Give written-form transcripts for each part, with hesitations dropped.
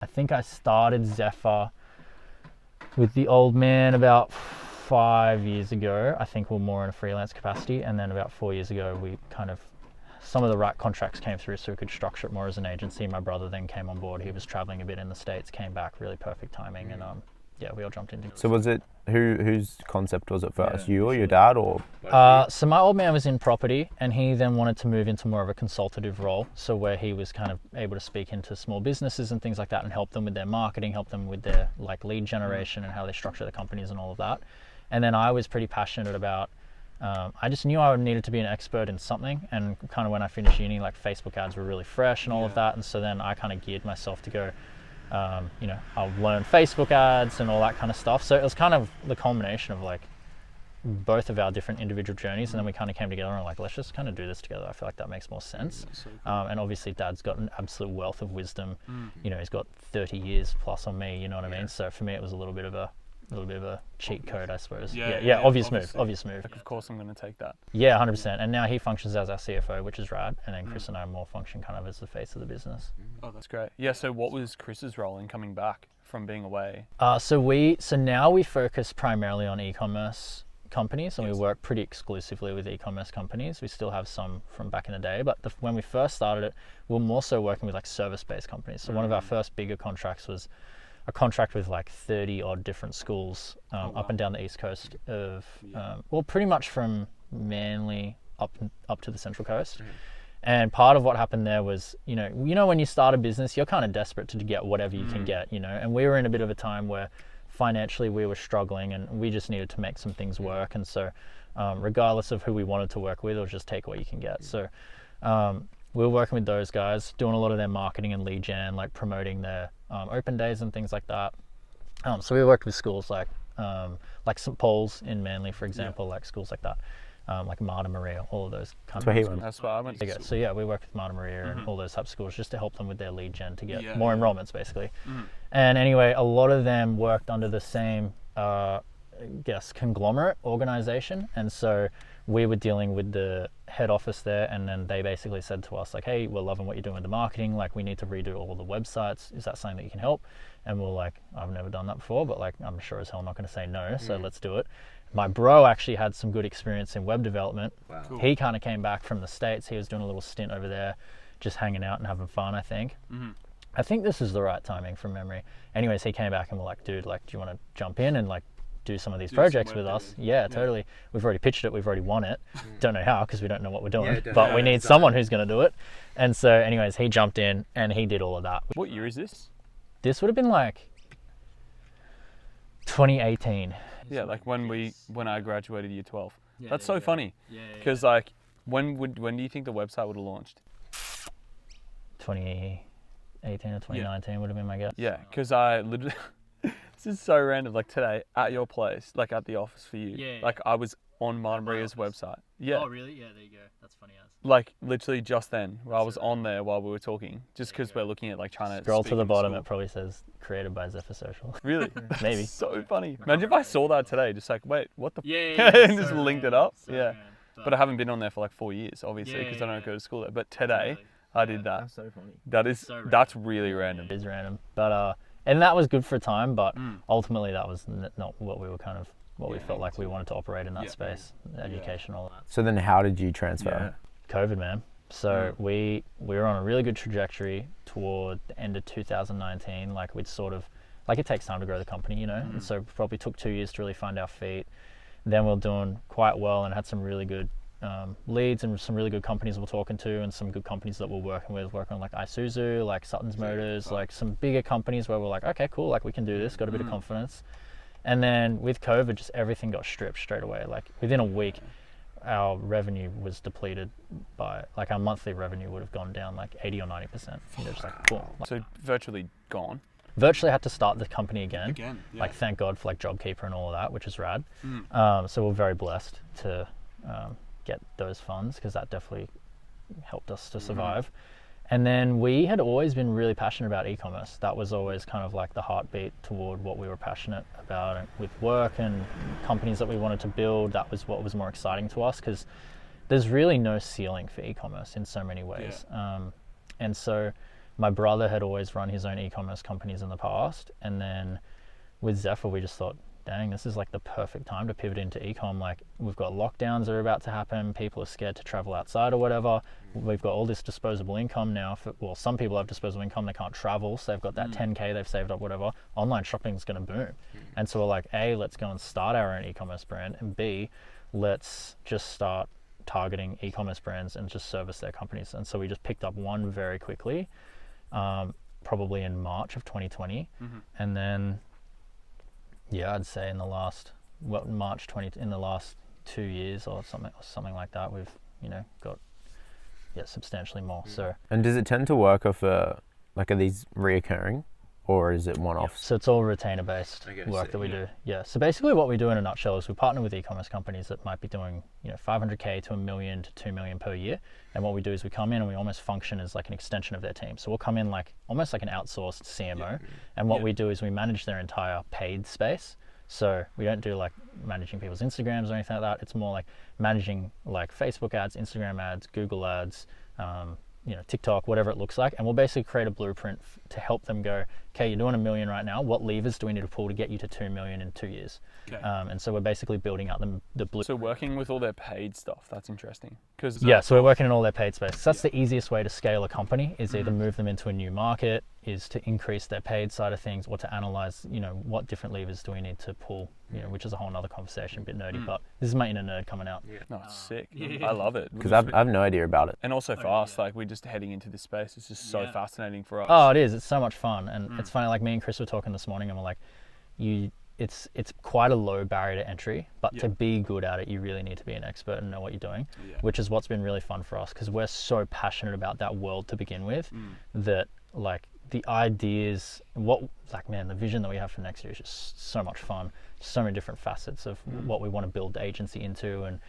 I think I started Zephyr with the old man about 5 years ago. I think we're more in a freelance capacity, and then about 4 years ago we kind of, some of the right contracts came through so we could structure it more as an agency. My brother then came on board. He was traveling a bit in the States, came back, really perfect timing, and yeah, we all jumped into it. So was it, whose concept was it first, you or your dad, or? So my old man was in property, and he then wanted to move into more of a consultative role, so where he was kind of able to speak into small businesses and things like that and help them with their marketing, help them with their like lead generation and how they structure the companies and all of that. And then I was pretty passionate about, I just knew I needed to be an expert in something, and kind of when I finished uni, like Facebook ads were really fresh and all of that, and so then I kind of geared myself to go, you know, I'll learn Facebook ads and all that kind of stuff. So it was kind of the combination of like both of our different individual journeys, and then we kind of came together and like, let's just kind of do this together. I feel like that makes more sense. So cool. And obviously Dad's got an absolute wealth of wisdom. You know, he's got 30 years plus on me, you know what I mean? So for me it was a little bit of a cheat code, I suppose. Yeah, obvious move. Like, of course I'm going to take that. Yeah, 100%. And now he functions as our CFO, which is rad. And then Chris and I more function kind of as the face of the business. Oh, that's great. Yeah, so what was Chris's role in coming back from being away? So now we focus primarily on e-commerce companies, and we work pretty exclusively with e-commerce companies. We still have some from back in the day, but when we first started it, we were more so working with like service-based companies. So one of our first bigger contracts was a contract with like 30 odd different schools up and down the east coast of, well, pretty much from Manly up to the Central Coast. And part of what happened there was, you know, when you start a business, you're kind of desperate to get whatever you can get, you know, and we were in a bit of a time where financially we were struggling and we just needed to make some things work. And so regardless of who we wanted to work with, or just take what you can get. So we were working with those guys, doing a lot of their marketing and lead gen, like promoting their open days and things like that. So we worked with schools like St. Paul's in Manly, for example, like schools like that, like Marta Maria, all of those kind of schools. That's where I went to school. So yeah, we worked with Marta Maria and all those types of schools just to help them with their lead gen to get more enrollments, basically. And anyway, a lot of them worked under the same, conglomerate organization, and so we were dealing with the head office there, and then they basically said to us like, hey, we're loving what you're doing with the marketing, like we need to redo all the websites, is that something that you can help? And we're like, I've never done that before, but like I'm sure as hell not going to say no, so let's do it. My bro actually had some good experience in web development. Wow. Cool. He kind of came back from the States. He was doing a little stint over there, just hanging out and having fun, I think. I think this is the right timing from memory. Anyways, he came back and we're like, dude, like, do you want to jump in and like do some of these projects with us? Yeah, totally. We've already pitched it, we've already won it. Don't know how, because we don't know what we're doing, but we need someone who's going to do it. And so anyways, he jumped in and he did all of that. What year is this? This would have been like 2018. Yeah, like when I graduated year 12. That's so funny. Because like, when do you think the website would have launched? 2018 or 2019 would have been my guess. Yeah, because I literally, this is so random, like today at your place, like at the office for you, like I was on Marta Maria's website. Yeah. Oh really? Yeah, there you go. That's funny as. Like literally just then, where I was on there while we were talking, just because we're looking at like trying to scroll to the bottom, it probably says created by Zephyr Social. Really? Maybe. So funny. Imagine if I saw that today, just like, wait, what the and just linked it up. So but I haven't been on there for like 4 years, obviously, because I don't go to school there. But today, I did that. That's so funny. That's really random. It is random, but and that was good for a time, but ultimately that was not what we were kind of we felt like we wanted to operate in that space, education, all that. So then, how did you transfer? COVID, man. So we were on a really good trajectory toward the end of 2019. Like we'd sort of, like it takes time to grow the company, you know, and so probably took 2 years to really find our feet. Then we were doing quite well and had some really good leads and some really good companies we're talking to, and some good companies that we're working on like Isuzu, like Sutton's Motors, like some bigger companies where we're like, okay, cool, like we can do this, got a bit of confidence. And then with COVID, just everything got stripped straight away. Like within a week, our revenue was depleted by, like our monthly revenue would have gone down like 80 or 90%. You know, just like, boom. So virtually gone. Virtually had to start the company again. Like thank God for like JobKeeper and all of that, which is rad. So we're very blessed to get those funds, because that definitely helped us to survive. And then we had always been really passionate about e-commerce. That was always kind of like the heartbeat toward what we were passionate about with work and companies that we wanted to build. That was what was more exciting to us, because there's really no ceiling for e-commerce in so many ways. And so my brother had always run his own e-commerce companies in the past, and then with Zephyr we just thought, dang, this is like the perfect time to pivot into e-com. Like, we've got lockdowns that are about to happen, people are scared to travel outside or whatever. We've got all this disposable income now. Well, some people have disposable income, they can't travel, so they've got that 10k they've saved up, whatever. Online shopping is going to boom. And so we're like, A, let's go and start our own e-commerce brand, and B, let's just start targeting e-commerce brands and just service their companies. And so we just picked up one very quickly, probably in March of 2020. And then, yeah, I'd say in the last, in the last 2 years or something like that, we've, got, substantially more. So. And does it tend to work off are these reoccurring, or is it one-off? So it's all retainer-based work that we do. Yeah. So basically what we do in a nutshell is we partner with e-commerce companies that might be doing, 500k to $1 million to $2 million per year. And what we do is we come in and we almost function as like an extension of their team. So we'll come in almost like an outsourced CMO. And what we do is we manage their entire paid space. So we don't do like managing people's Instagrams or anything like that. It's more like managing like Facebook ads, Instagram ads, Google ads, TikTok, whatever it looks like. And we'll basically create a blueprint to help them go, okay, you're doing $1 million right now. What levers do we need to pull to get you to 2 million in 2 years? Okay. And so we're basically building out the blueprint. So working with all their paid stuff, that's interesting. So we're working in all their paid space. So that's the easiest way to scale a company, is either move them into a new market, is to increase their paid side of things, or to analyze, what different levers do we need to pull, which is a whole nother conversation, a bit nerdy, but this is my inner nerd coming out. No, it's sick. I love it. Because I've no idea about it. And also for us, like, we're just heading into this space. It's just so fascinating for us. Oh, it is. It's so much fun. And it's funny, like me and Chris were talking this morning, and we're like, it's quite a low barrier to entry, but to be good at it, you really need to be an expert and know what you're doing, which is what's been really fun for us, because we're so passionate about that world to begin with, that like the ideas, the vision that we have for next year is just so much fun. So many different facets of what we want to build the agency into, and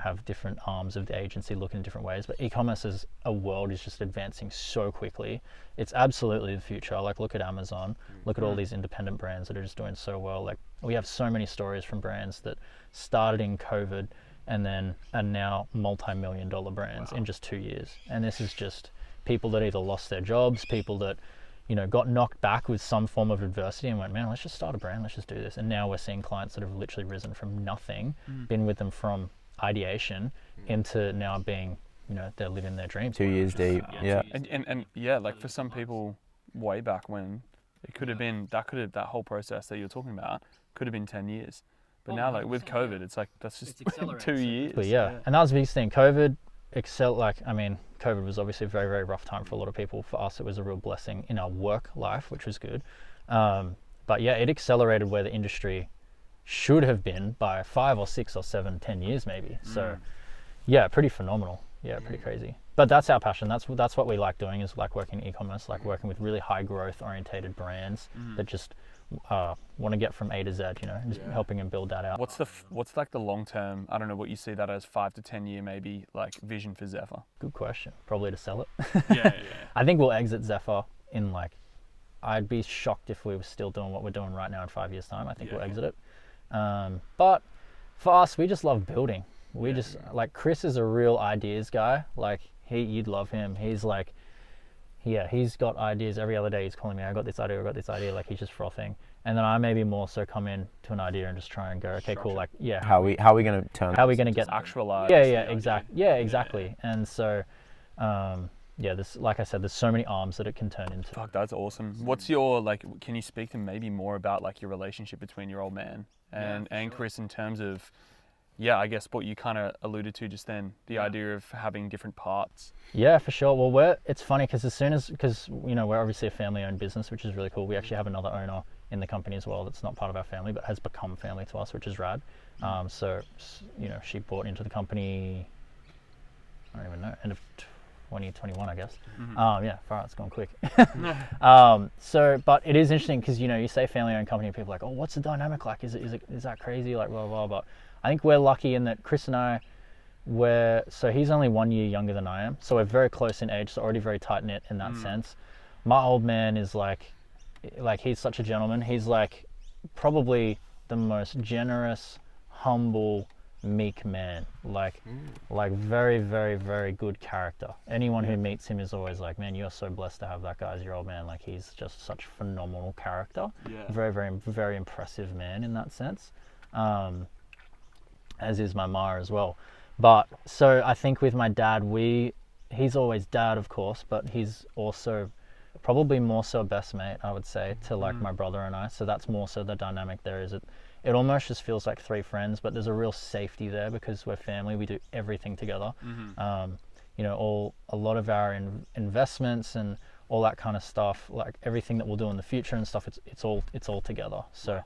have different arms of the agency look in different ways. But e-commerce as a world is just advancing so quickly. It's absolutely the future. Like, look at Amazon, look at all these independent brands that are just doing so well. Like, we have so many stories from brands that started in COVID and then are now multi-million-dollar brands in just 2 years. And this is just people that either lost their jobs, people that got knocked back with some form of adversity and went, man, let's just start a brand, let's just do this. And now we're seeing clients that have literally risen from nothing, been with them from ideation into now being, they're living their dreams. 2 years deep, yeah. And like for some people way back when, it could have been, that whole process that you're talking about could have been 10 years. But now, like with COVID, it's like, that's just 2 years. But and that was the biggest thing. COVID was obviously a very, very rough time for a lot of people. For us, it was a real blessing in our work life, which was good. But it accelerated where the industry should have been by 5 or 6 or 7, 10 years maybe. So pretty phenomenal. Pretty crazy. But that's our passion. That's what we like doing, is like working in e-commerce, like working with really high growth orientated brands that just want to get from A to Z, just helping them build that out. What's like the long term, I don't know what you see that as 5 to 10 year maybe, like vision for Zephyr? Good question. Probably to sell it. I think we'll exit Zephyr in I'd be shocked if we were still doing what we're doing right now in 5 years time. I think we'll exit it. But for us, we just love building. We just like, Chris is a real ideas guy. Like you'd love him. He's like, he's got ideas every other day. He's calling me, I got this idea. Like, he's just frothing. And then I maybe more so come in to an idea and just try and go, okay, cool. Like, how are we going to turn? How are we going to get actualized? Exactly. And so, this, like I said, there's so many arms that it can turn into. Fuck, that's awesome. What's your, can you speak to maybe more about like your relationship between your old man and Chris, in terms of, I guess what you kind of alluded to just then, the idea of having different parts. Yeah, for sure. Well, it's funny because we're obviously a family-owned business, which is really cool. We actually have another owner in the company as well that's not part of our family, but has become family to us, which is rad. So she bought into the company, I don't even know, end of 2021, I guess. Far out, it's gone quick. But it is interesting because, you say family-owned company and people are like, oh, what's the dynamic like? Is that crazy? Like, blah, blah, blah. But I think we're lucky in that Chris and I, so he's only 1 year younger than I am. So we're very close in age, so already very tight-knit in that sense. My old man is like he's such a gentleman. He's like probably the most generous, humble, meek man, like very, very, very good character. Anyone who meets him is always like, man, you're so blessed to have that guy as your old man. Like, he's just such phenomenal character. Very, very, very impressive man in that sense. As is my ma as well. But so I think with my dad, he's always dad, of course, but he's also probably more so a best mate, I would say, to like my brother and I. So that's more so the dynamic there. Is it almost just feels like three friends, but there's a real safety there because we're family. We do everything together. You know, a lot of our investments and all that kind of stuff, like everything that we'll do in the future and stuff, it's all together. So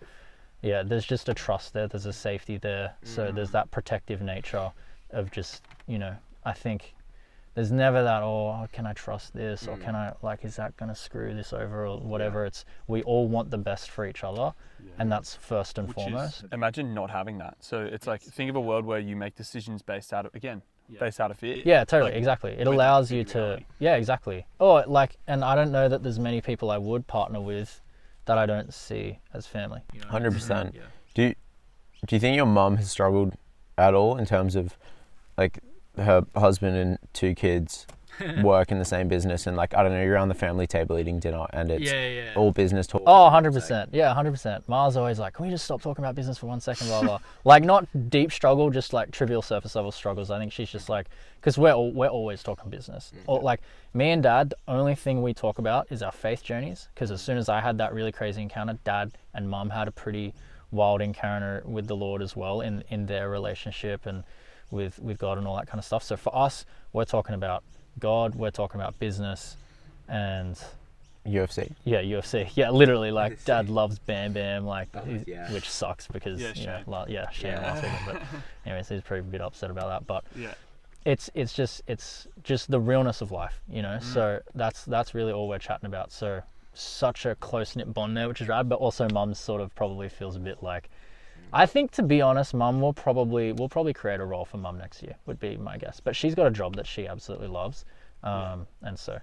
yeah, there's just a trust there. There's a safety there. So there's that protective nature of just, you know, I think there's never that, oh, can I trust this? Or can I, like, is that going to screw this over or whatever? It's, we all want the best for each other. And that's first and foremost. Imagine not having that. So it's like, think of a world where you make decisions based out of fear. Yeah, totally, exactly. It allows you to, exactly. Oh, like, and I don't know that there's many people I would partner with that I don't see as family. 100%. Do you think your mum has struggled at all in terms of, like, her husband and 2 kids work in the same business, and like, I don't know, you're around the family table eating dinner and it's all business talk? Oh, 100%. Yeah, 100%. Ma's always like, can we just stop talking about business for 1 second, blah, blah. Like, not deep struggle, just like trivial surface level struggles. I think she's just like, because we're always talking business. Or like, me and Dad, the only thing we talk about is our faith journeys, because as soon as I had that really crazy encounter, Dad and Mum had a pretty wild encounter with the Lord as well in their relationship and with God and all that kind of stuff. So for us, we're talking about God, we're talking about business and UFC. Yeah, UFC. Yeah, literally, like, Dad loves Bam Bam, like, which sucks because Shane last weekend. But anyways, he's probably a bit upset about that. But it's just the realness of life, you know. So that's really all we're chatting about. So such a close knit bond there, which is rad. But also, Mum sort of probably feels a bit like, I think, to be honest, Mum we'll probably create a role for Mum next year, would be my guess. But she's got a job that she absolutely loves, and so